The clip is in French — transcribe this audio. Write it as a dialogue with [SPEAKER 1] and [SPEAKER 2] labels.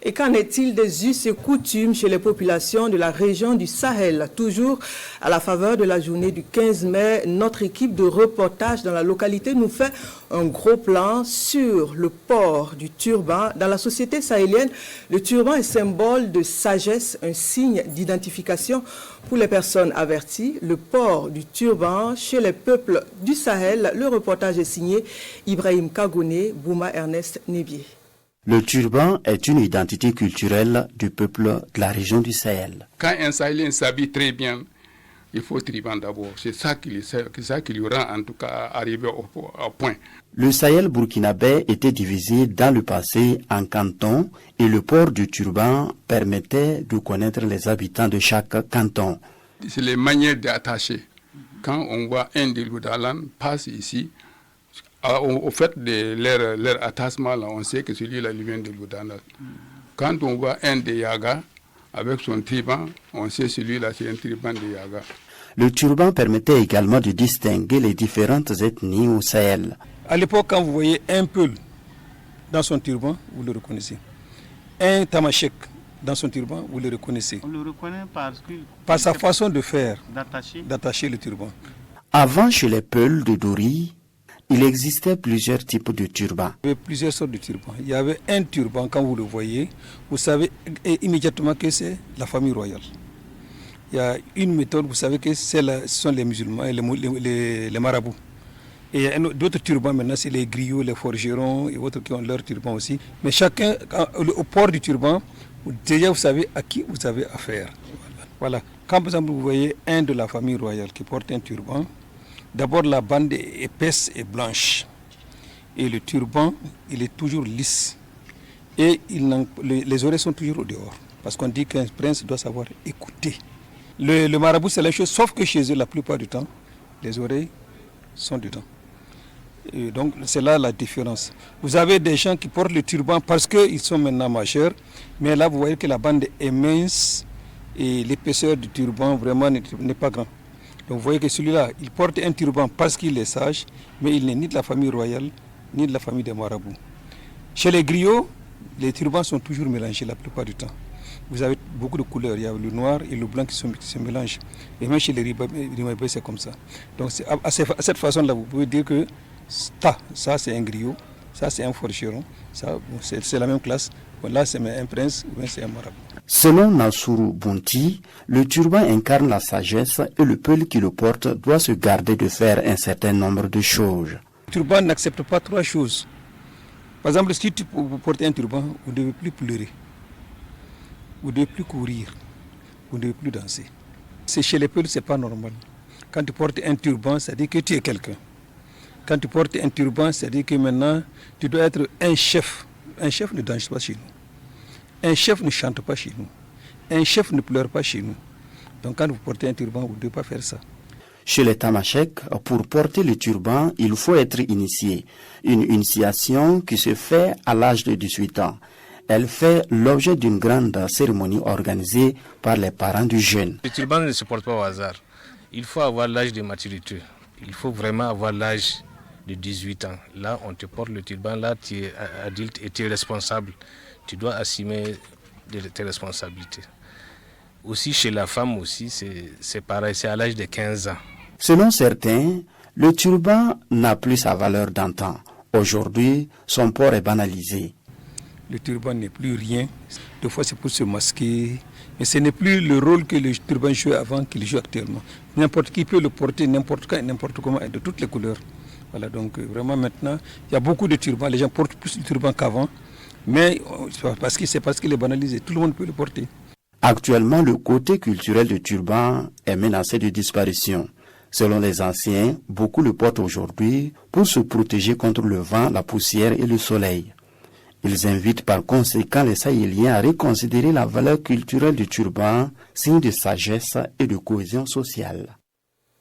[SPEAKER 1] Et qu'en est-il des us et coutumes chez les populations de la région du Sahel? Toujours à la faveur de la journée du 15 mai, notre équipe de reportage dans la localité nous fait un gros plan sur le port du turban. Dans la société sahélienne, le turban est symbole de sagesse, un signe d'identification pour les personnes averties. Le port du turban chez les peuples du Sahel, le reportage est signé Ibrahim Kagone, Bouma Ernest Nebié.
[SPEAKER 2] Le turban est une identité culturelle du peuple de la région du Sahel.
[SPEAKER 3] Quand un Sahélien s'habille très bien, il faut turban d'abord. C'est ça qui lui rend en tout cas arrivé au point.
[SPEAKER 2] Le Sahel burkinabé était divisé dans le passé en cantons et le port du turban permettait de connaître les habitants de chaque canton.
[SPEAKER 3] C'est les manières d'attacher. Quand on voit un de l'Oudalan passe ici, au fait de leur attachement, là, on sait que celui-là lui vient de l'Oudalan. Quand on voit un de Yaga avec son turban, on sait que celui-là c'est un turban de Yaga.
[SPEAKER 2] Le turban permettait également de distinguer les différentes ethnies au Sahel.
[SPEAKER 4] À l'époque, quand vous voyez un Peul dans son turban, vous le reconnaissez. Un Tamashek dans son turban, vous le reconnaissez.
[SPEAKER 5] On le reconnaît
[SPEAKER 4] par sa façon de faire,
[SPEAKER 5] d'attacher
[SPEAKER 4] le turban.
[SPEAKER 2] Avant, chez les Peuls de Dori, il existait plusieurs types de turbans.
[SPEAKER 4] Il y avait plusieurs sortes de turbans. Il y avait un turban, quand vous le voyez, vous savez immédiatement que c'est la famille royale. Il y a une méthode, vous savez que ce sont les musulmans et les marabouts. Et il y a d'autres turbans maintenant, c'est les griots, les forgerons et autres qui ont leur turban aussi. Mais chacun, au port du turban, déjà vous savez à qui vous avez affaire. Voilà. Quand par exemple vous voyez un de la famille royale qui porte un turban, d'abord la bande est épaisse et blanche. Et le turban, il est toujours lisse. Et les oreilles sont toujours au dehors. Parce qu'on dit qu'un prince doit savoir écouter. Le marabout, c'est la chose, sauf que chez eux, la plupart du temps, les oreilles sont dedans. Et donc, c'est là la différence. Vous avez des gens qui portent le turban parce qu'ils sont maintenant majeurs, mais là, vous voyez que la bande est mince et l'épaisseur du turban, vraiment, n'est pas grande. Donc, vous voyez que celui-là, il porte un turban parce qu'il est sage, mais il n'est ni de la famille royale, ni de la famille des marabouts. Chez les griots, les turbans sont toujours mélangés la plupart du temps. Vous avez beaucoup de couleurs, il y a le noir et le blanc qui se mélangent. Et même chez les Rimabé, c'est comme ça. Donc à cette façon-là, vous pouvez dire que ça c'est un griot, ça c'est un forgeron, ça c'est la même classe. Bon, là c'est un prince ou bien c'est un marabout.
[SPEAKER 2] Selon Nassourou Bounti, le turban incarne la sagesse et le peuple qui le porte doit se garder de faire un certain nombre de choses.
[SPEAKER 4] Le turban n'accepte pas trois choses. Par exemple, si vous portez un turban, vous ne devez plus pleurer. Vous ne devez plus courir, vous ne devez plus danser. Chez les peuples, ce n'est pas normal. Quand tu portes un turban, ça dit que tu es quelqu'un. Quand tu portes un turban, ça dit que maintenant, tu dois être un chef. Un chef ne danse pas chez nous. Un chef ne chante pas chez nous. Un chef ne pleure pas chez nous. Donc quand vous portez un turban, vous ne devez pas faire ça.
[SPEAKER 2] Chez les Tamashek, pour porter le turban, il faut être initié. Une initiation qui se fait à l'âge de 18 ans. Elle fait l'objet d'une grande cérémonie organisée par les parents du jeune.
[SPEAKER 6] Le turban ne se porte pas au hasard. Il faut avoir l'âge de maturité. Il faut vraiment avoir l'âge de 18 ans. Là, on te porte le turban. Là, tu es adulte et tu es responsable. Tu dois assumer tes responsabilités. Aussi, chez la femme aussi, c'est pareil. C'est à l'âge de 15 ans.
[SPEAKER 2] Selon certains, le turban n'a plus sa valeur d'antan. Aujourd'hui, son port est banalisé.
[SPEAKER 4] Le turban n'est plus rien. Des fois, c'est pour se masquer. Mais ce n'est plus le rôle que le turban jouait avant qu'il joue actuellement. N'importe qui peut le porter, n'importe quand, n'importe comment, et de toutes les couleurs. Voilà, donc vraiment maintenant, il y a beaucoup de turbans. Les gens portent plus de turbans qu'avant. Mais c'est parce qu'il est banalisé. Tout le monde peut le porter.
[SPEAKER 2] Actuellement, le côté culturel du turban est menacé de disparition. Selon les anciens, beaucoup le portent aujourd'hui pour se protéger contre le vent, la poussière et le soleil. Ils invitent par conséquent les Sahéliens à reconsidérer la valeur culturelle du turban, signe de sagesse et de cohésion sociale.